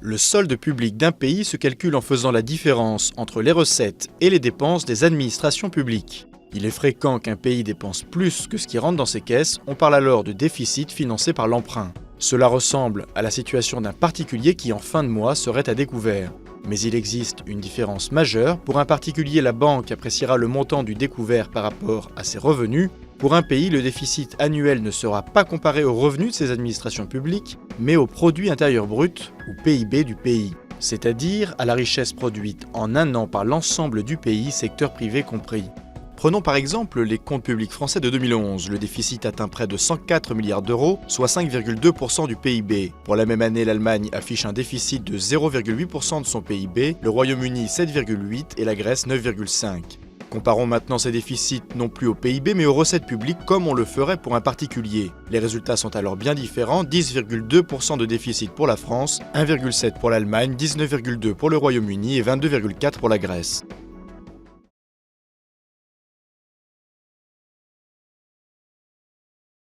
Le solde public d'un pays se calcule en faisant la différence entre les recettes et les dépenses des administrations publiques. Il est fréquent qu'un pays dépense plus que ce qui rentre dans ses caisses, on parle alors de déficit financé par l'emprunt. Cela ressemble à la situation d'un particulier qui en fin de mois serait à découvert. Mais il existe une différence majeure. Pour un particulier, la banque appréciera le montant du découvert par rapport à ses revenus. Pour un pays, le déficit annuel ne sera pas comparé aux revenus de ses administrations publiques, mais au produit intérieur brut, ou PIB du pays, c'est-à-dire à la richesse produite en un an par l'ensemble du pays, secteur privé compris. Prenons par exemple les comptes publics français de 2011. Le déficit atteint près de 104 milliards d'euros, soit 5,2% du PIB. Pour la même année, l'Allemagne affiche un déficit de 0,8% de son PIB, le Royaume-Uni 7,8% et la Grèce 9,5%. Comparons maintenant ces déficits non plus au PIB mais aux recettes publiques comme on le ferait pour un particulier. Les résultats sont alors bien différents, 10,2% de déficit pour la France, 1,7% pour l'Allemagne, 19,2% pour le Royaume-Uni et 22,4% pour la Grèce.